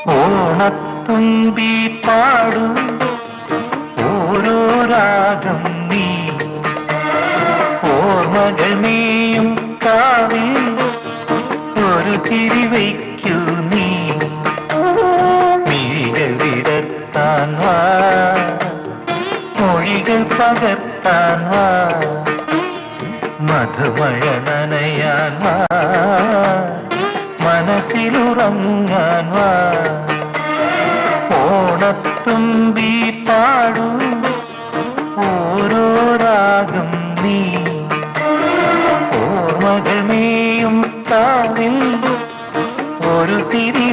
ഓണത്തുമ്പി പാടൂ ഓരോ രാഗം നീ ഓർമ്മകൾ നീയും കാവിൽ ഒരു തിരിവയ്ക്കൂ നീ മിഴികൾ വിടർത്താൻ വാ മൊഴികൾ പകർത്താൻ വാ മധുമഴ നനയാൻ വാ മനസ്സിലുറങ്ങാൻ വാ ഓണത്തുമ്പി പാടൂ ഓരോ രാഗം നീ ഓർമ്മകൾ നീയും കാവിൽ ഒരു തിരി